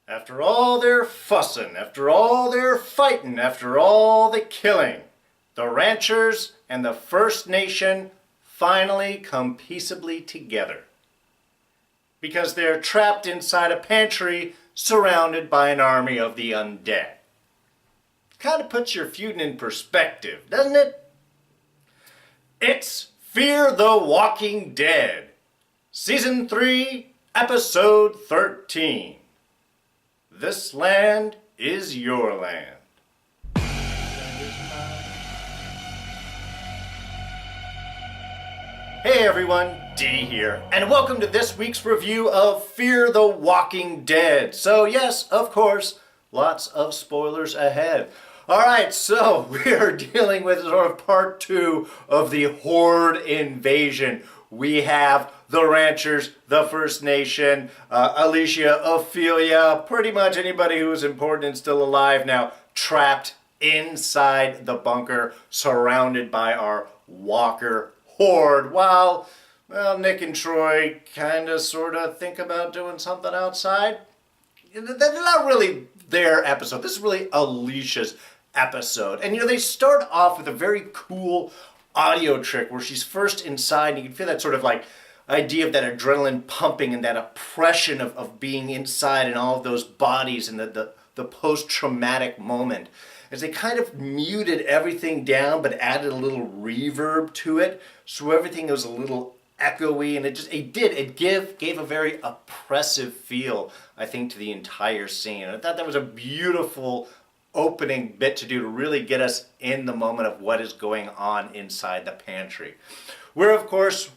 After all their fussing, after all their fighting, after all the killing, the ranchers and the First Nation finally come peaceably together. Because they're trapped inside a pantry surrounded by an army of the undead. Kind of puts your feuding in perspective, doesn't it? It's Fear the Walking Dead, Season 3, Episode 13. This land is your land. Hey everyone, D here, and welcome to this week's review of Fear the Walking Dead. So yes, of course, lots of spoilers ahead. Alright, so we are dealing with sort of part 2 of the horde invasion. We have the ranchers, the First Nation, Alicia, Ophelia, pretty much anybody who is important and still alive now, trapped inside the bunker, surrounded by our walker horde, while, well, Nick and Troy kind of sort of think about doing something outside. They're not really their episode. This is really Alicia's episode. And, they start off with a very cool audio trick where she's first inside, and you can feel that sort of like idea of that adrenaline pumping and that oppression of being inside and all of those bodies and the post-traumatic moment. As they kind of muted everything down but added a little reverb to it, so everything was a little echoey, and it gave a very oppressive feel, I think, to the entire scene. And I thought that was a beautiful opening bit to do to really get us in the moment of what is going on inside the pantry. Where, of course,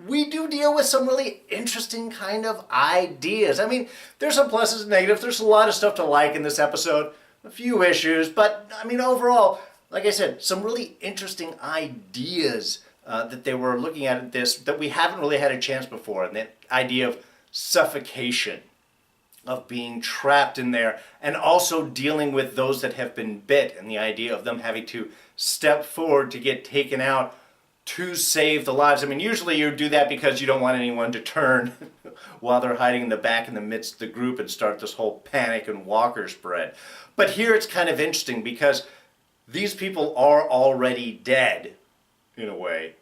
we do deal with some really interesting kind of ideas. I mean, there's some pluses and negatives. There's a lot of stuff to like in this episode. A few issues, but, I mean, overall, like I said, some really interesting ideas that they were looking at this that we haven't really had a chance before. And that idea of suffocation, of being trapped in there, and also dealing with those that have been bit, and the idea of them having to step forward to get taken out to save the lives. I mean, usually you do that because you don't want anyone to turn while they're hiding in the back in the midst of the group and start this whole panic and walker spread. But here it's kind of interesting because these people are already dead, in a way,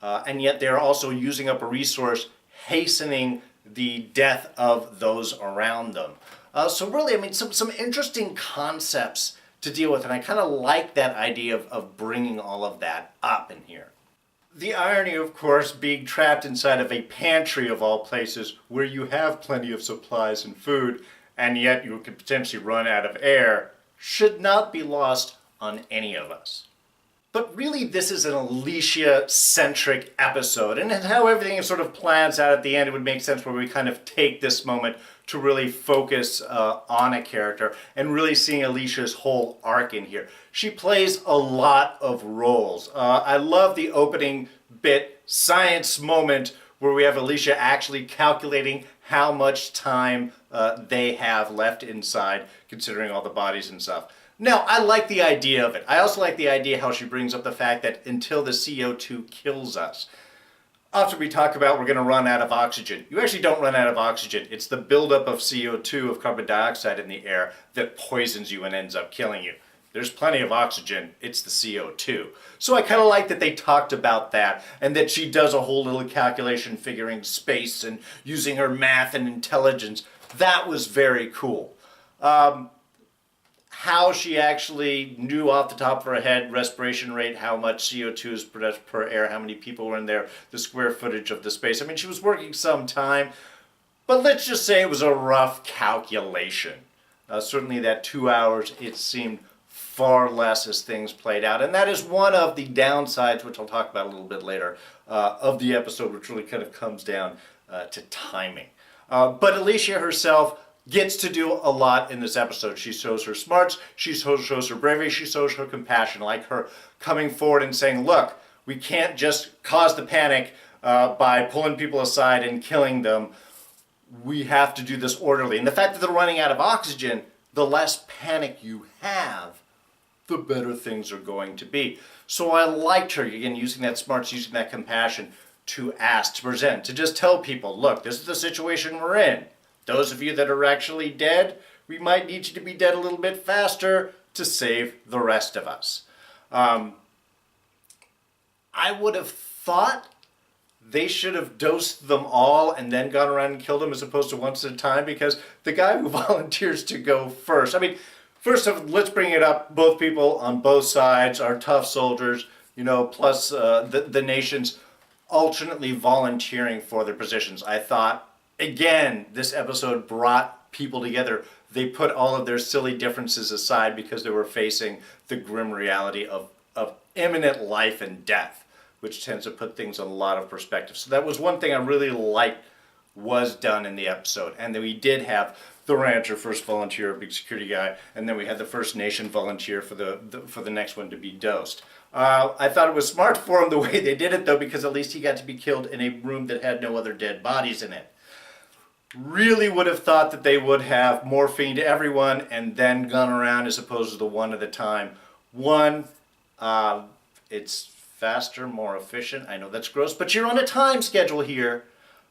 and yet they're also using up a resource, hastening the death of those around them. So really, I mean, some interesting concepts to deal with, and I kind of like that idea of bringing all of that up in here. The irony, of course, being trapped inside of a pantry of all places where you have plenty of supplies and food, and yet you could potentially run out of air, should not be lost on any of us. But really, this is an Alicia-centric episode, and how everything sort of plans out at the end, it would make sense where we kind of take this moment to really focus on a character and really seeing Alicia's whole arc in here. She plays a lot of roles. I love the opening bit science moment where we have Alicia actually calculating how much time they have left inside, considering all the bodies and stuff. Now, I like the idea of it. I also like the idea how she brings up the fact that until the CO2 kills us, often we talk about we're going to run out of oxygen. You actually don't run out of oxygen. It's the buildup of CO2, of carbon dioxide in the air, that poisons you and ends up killing you. There's plenty of oxygen. It's the CO2. So I kind of like that they talked about that, and that she does a whole little calculation figuring space and using her math and intelligence. That was very cool. How she actually knew off the top of her head, respiration rate, how much CO2 is produced per air, how many people were in there, the square footage of the space. I mean, she was working some time, but let's just say it was a rough calculation. Certainly that 2 hours, it seemed far less as things played out. And that is one of the downsides, which I'll talk about a little bit later, of the episode, which really kind of comes down to timing. But Alicia herself gets to do a lot in this episode. She shows her smarts, she shows her bravery, she shows her compassion, like her coming forward and saying, look, we can't just cause the panic by pulling people aside and killing them. We have to do this orderly. And the fact that they're running out of oxygen, the less panic you have, the better things are going to be. So I liked her, again, using that smarts, using that compassion to ask, to present, to just tell people, look, this is the situation we're in. Those of you that are actually dead, we might need you to be dead a little bit faster to save the rest of us. I would have thought they should have dosed them all and then gone around and killed them as opposed to once at a time, because the guy who volunteers to go first, I mean, first of all, let's bring it up, both people on both sides are tough soldiers, plus the nations alternately volunteering for their positions. I thought, again, this episode brought people together. They put all of their silly differences aside because they were facing the grim reality of imminent life and death, which tends to put things in a lot of perspective. So that was one thing I really liked was done in the episode. And then we did have the rancher first volunteer, a big security guy, and then we had the First Nation volunteer for the next one to be dosed. I thought it was smart for him the way they did it, though, because at least he got to be killed in a room that had no other dead bodies in it. Really would have thought that they would have morphine to everyone and then gone around as opposed to the one at a time. One, it's faster, more efficient. I know that's gross, but you're on a time schedule here.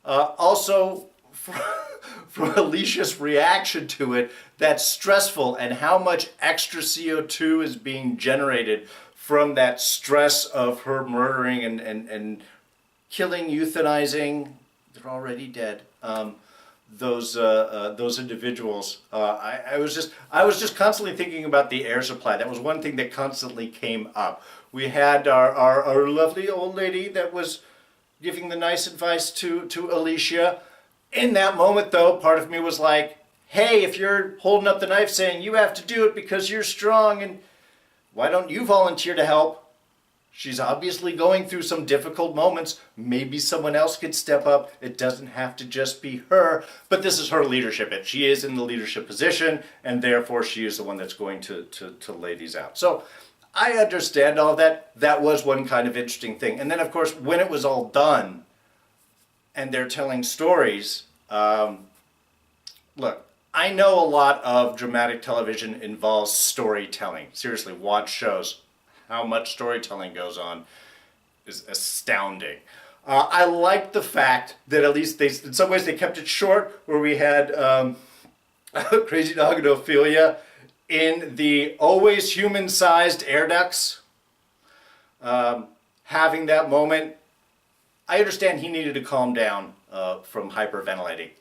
Also, from Alicia's reaction to it, that's stressful, and how much extra CO2 is being generated from that stress of her murdering and killing, euthanizing, they're already dead, those individuals. I was just constantly thinking about the air supply. That was one thing that constantly came up. We had our lovely old lady that was giving the nice advice to Alicia. In that moment, though, part of me was like, hey, if you're holding up the knife saying you have to do it because you're strong, and why don't you volunteer to help? She's obviously going through some difficult moments. Maybe someone else could step up. It doesn't have to just be her, but this is her leadership. She is in the leadership position, and therefore she is the one that's going to lay these out. So I understand all that. That was one kind of interesting thing. And then, of course, when it was all done and they're telling stories, look, I know a lot of dramatic television involves storytelling. Seriously, watch shows. How much storytelling goes on is astounding. I like the fact that at least in some ways they kept it short, where we had Crazy Dog and Ophelia in the always human-sized air ducts, having that moment. I understand he needed to calm down from hyperventilating.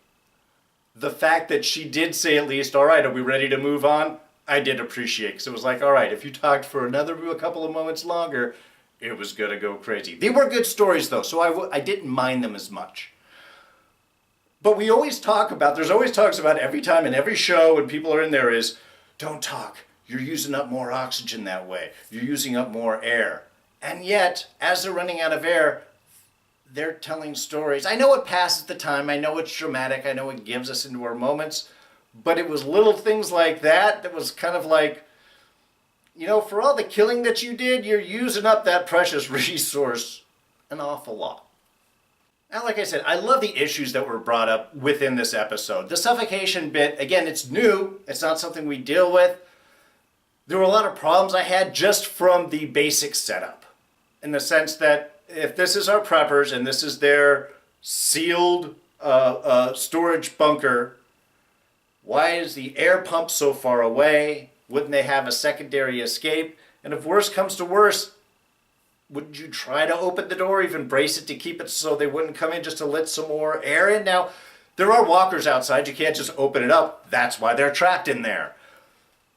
The fact that she did say at least, all right, are we ready to move on? I did appreciate, because it was like, all right, if you talked for a couple of moments longer, it was going to go crazy. They were good stories, though, so I didn't mind them as much. But there's always talks about every time in every show when people are in there is, don't talk. You're using up more oxygen that way. You're using up more air. And yet, as they're running out of air, they're telling stories. I know it passes the time. I know it's dramatic. I know it gives us into our moments. But it was little things like that was kind of like, for all the killing that you did, you're using up that precious resource an awful lot. And like I said, I love the issues that were brought up within this episode. The suffocation bit, again, it's new. It's not something we deal with. There were a lot of problems I had just from the basic setup, in the sense that if this is our preppers and this is their sealed storage bunker, why is the air pump so far away? Wouldn't they have a secondary escape? And if worse comes to worse, wouldn't you try to open the door, even brace it to keep it so they wouldn't come in, just to let some more air in? Now, there are walkers outside. You can't just open it up. That's why they're trapped in there.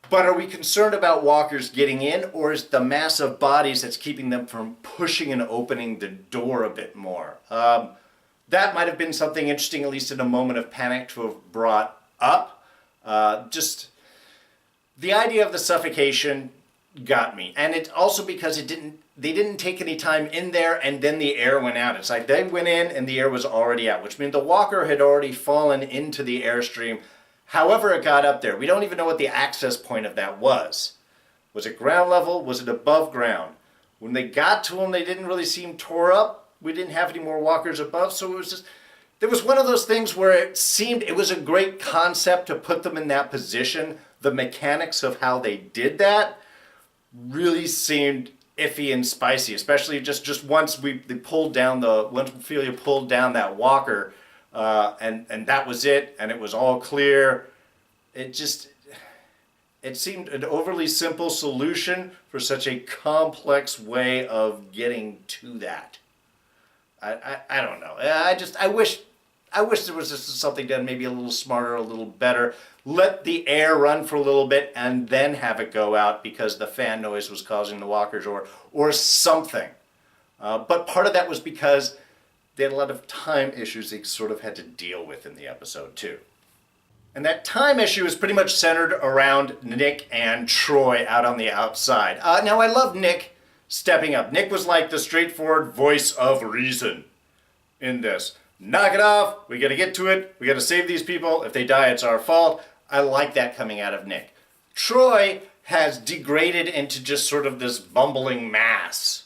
But are we concerned about walkers getting in, or is the mass of bodies that's keeping them from pushing and opening the door a bit more? That might have been something interesting, at least in a moment of panic, to have brought up. Just the idea of the suffocation got me, and it's also because they didn't take any time in there, and then the air went out. It's like they went in and the air was already out, which means the walker had already fallen into the airstream. However it got up there, we don't even know what the access point of that was. Was it ground level? Was it above ground? When they got to them, they didn't really seem tore up. We didn't have any more walkers above, so it was just, there was one of those things where it was a great concept to put them in that position. The mechanics of how they did that really seemed iffy and spicy, especially just once once Ophelia pulled down that walker, and that was it, and it was all clear. It seemed an overly simple solution for such a complex way of getting to that. I don't know. I wish there was just something done maybe a little smarter, a little better. Let the air run for a little bit and then have it go out because the fan noise was causing the walkers or something. But part of that was because they had a lot of time issues they sort of had to deal with in the episode too. And that time issue is pretty much centered around Nick and Troy out on the outside. Now, I love Nick stepping up. Nick was like the straightforward voice of reason in this. Knock it off. We got to get to it. We got to save these people. If they die, it's our fault. I like that coming out of Nick. Troy has degraded into just sort of this bumbling mass.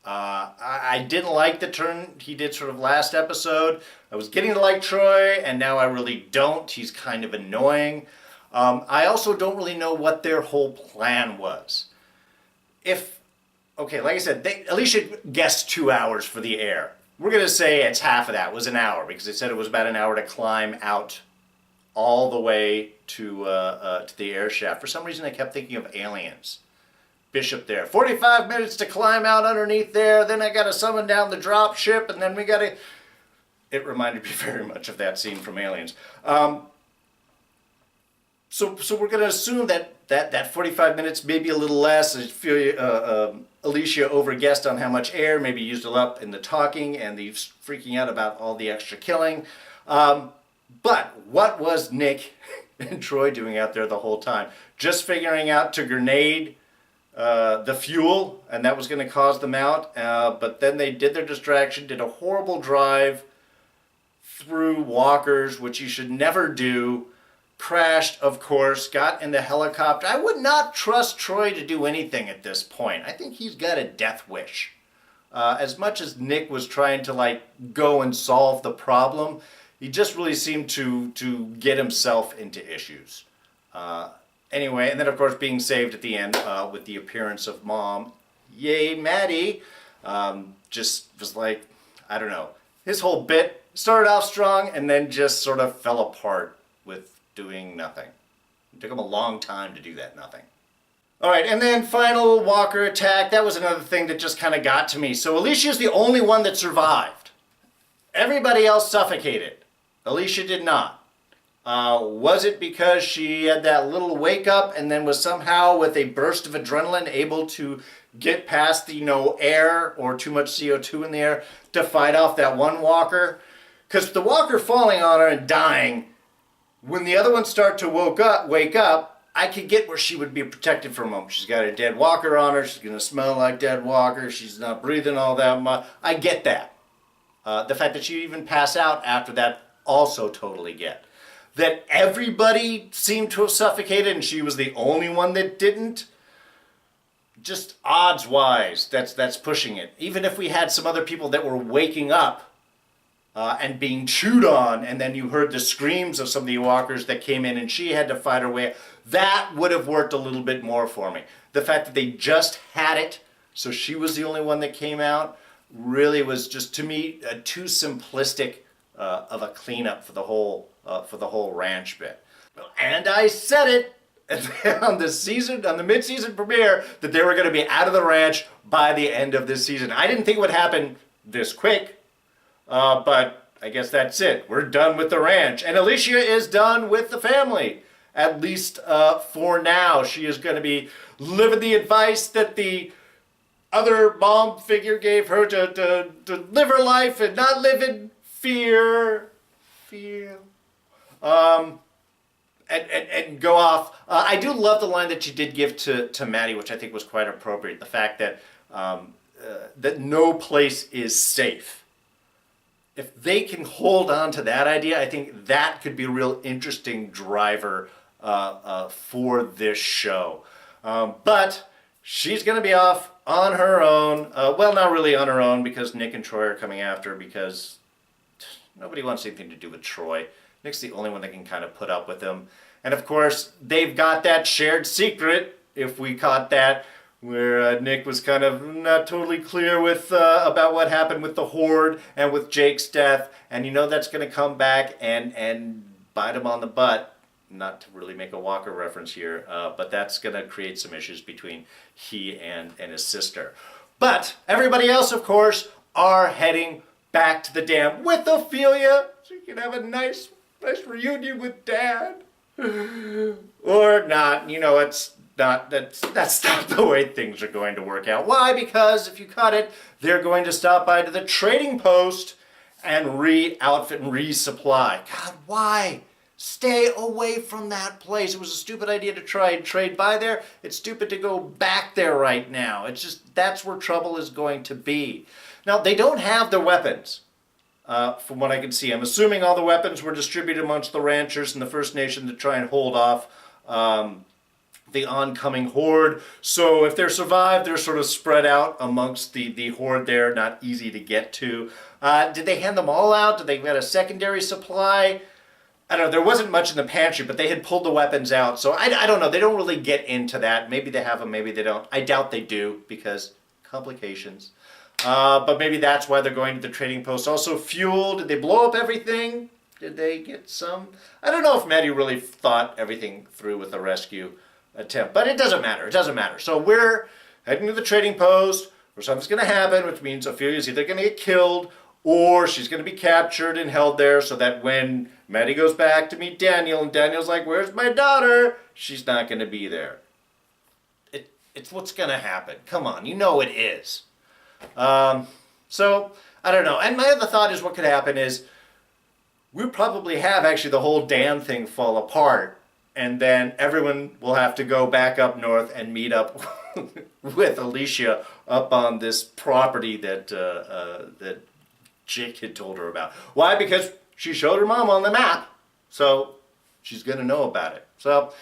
I didn't like the turn he did sort of last episode. I was getting to like Troy, and now I really don't. He's kind of annoying. I also don't really know what their whole plan was. Okay, like I said, Alicia guessed 2 hours for the air. We're going to say it's half of that, was an hour, because they said it was about an hour to climb out all the way to the air shaft. For some reason, I kept thinking of Aliens. Bishop there. 45 minutes to climb out underneath there, then I got to summon down the drop ship, and then we got to... It reminded me very much of that scene from Aliens. So we're going to assume that 45 minutes, maybe a little less. I feel Alicia overguessed on how much air, maybe used it up in the talking and the freaking out about all the extra killing. But what was Nick and Troy doing out there the whole time? Just figuring out to grenade the fuel, and that was going to cause them out. But then they did their distraction, did a horrible drive through walkers, which you should never do. Crashed, of course, got in the helicopter. I would not trust Troy to do anything at this point. I think he's got a death wish. As much as Nick was trying to go and solve the problem, he just really seemed to get himself into issues. Anyway, and then of course being saved at the end with the appearance of Mom. Yay, Maddie. Just was like, I don't know. His whole bit started off strong and then just sort of fell apart with doing nothing. It took him a long time to do that nothing. All right, and then final walker attack. That was another thing that just kind of got to me. So Alicia's the only one that survived. Everybody else suffocated. Alicia did not. Was it because she had that little wake up and then was somehow with a burst of adrenaline able to get past the no air or too much CO2 in the air to fight off that one walker? Because the walker falling on her and dying, when the other ones start to wake up, I could get where she would be protected for a moment. She's got a dead walker on her. She's going to smell like dead walker. She's not breathing all that much. I get that. The fact that she even pass out after that, also totally get. That everybody seemed to have suffocated and she was the only one that didn't, just odds-wise, that's pushing it. Even if we had some other people that were waking up and being chewed on, and then you heard the screams of some of the walkers that came in and she had to fight her way, that would have worked a little bit more for me. The fact that they just had it, so she was the only one that came out, really was just, to me, too simplistic of a cleanup for the whole ranch bit. And I said it on the mid-season premiere that they were going to be out of the ranch by the end of this season. I didn't think it would happen this quick, but I guess that's it. We're done with the ranch, and Alicia is done with the family, at least for now. She is going to be living the advice that the other mom figure gave her to live her life and not live in fear. And go off. I do love the line that she did give to Maddie, which I think was quite appropriate. The fact that that no place is safe. If they can hold on to that idea, I think that could be a real interesting driver for this show. But she's going to be off on her own. Well, not really on her own, because Nick and Troy are coming after her, because nobody wants anything to do with Troy. Nick's the only one that can kind of put up with him. And of course, they've got that shared secret, if we caught that, where Nick was kind of not totally clear with about what happened with the horde and with Jake's death, and you know that's going to come back and bite him on the butt. Not to really make a Walker reference here, but that's going to create some issues between he and his sister. But everybody else, of course, are heading back to the dam with Ophelia, so you can have a nice reunion with Dad. Or not, you know, that's not the way things are going to work out. Why? Because if you cut it, they're going to stop by to the trading post and re-outfit and resupply. God, why? Stay away from that place. It was a stupid idea to try and trade by there. It's stupid to go back there right now. It's just, that's where trouble is going to be. Now, they don't have their weapons, from what I can see. I'm assuming all the weapons were distributed amongst the ranchers and the First Nation to try and hold off the oncoming horde. So if they're survived, they're sort of spread out amongst the horde there, not easy to get to. Did they hand them all out? Did they get a secondary supply? I don't know, there wasn't much in the pantry, but they had pulled the weapons out. So I don't know, they don't really get into that. Maybe they have them, maybe they don't. I doubt they do, because complications. But maybe that's why they're going to the trading post. Also, fuel, did they blow up everything? Did they get some? I don't know if Maddie really thought everything through with the rescue attempt, but it doesn't matter, it doesn't matter. So we're heading to the trading post, where something's going to happen, which means Ophelia's either going to get killed, or she's going to be captured and held there so that when Maddie goes back to meet Daniel and Daniel's like, where's my daughter? She's not going to be there. It's what's going to happen. Come on, you know it is. So, I don't know. And my other thought is what could happen is we'll probably have actually the whole dam thing fall apart, and then everyone will have to go back up north and meet up with Alicia up on this property that that Jake had told her about. Why? Because she showed her mom on the map, so she's going to know about it. So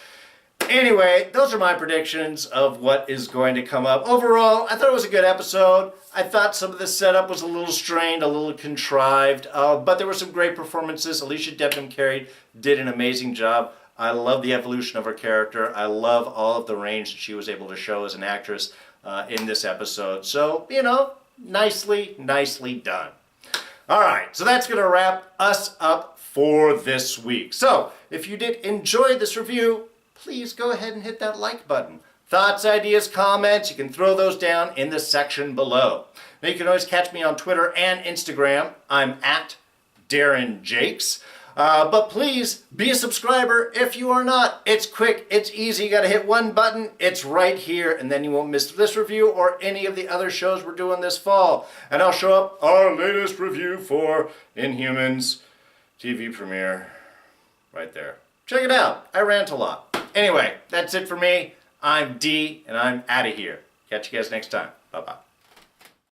anyway, those are my predictions of what is going to come up. Overall, I thought it was a good episode. I thought some of the setup was a little strained, a little contrived, but there were some great performances. Alicia Debnam-Carey did an amazing job. I love the evolution of her character. I love all of the range that she was able to show as an actress in this episode. So, you know, nicely done. All right, so that's going to wrap us up for this week. So, if you did enjoy this review, please go ahead and hit that like button. Thoughts, ideas, comments, you can throw those down in the section below. Now, you can always catch me on Twitter and Instagram. I'm at Darren Jakes. But please be a subscriber if you are not. It's quick, it's easy, you gotta hit one button, it's right here, and then you won't miss this review or any of the other shows we're doing this fall. And I'll show up our latest review for Inhumans TV premiere right there. Check it out, I rant a lot. Anyway, that's it for me. I'm D, and I'm out of here. Catch you guys next time. Bye-bye.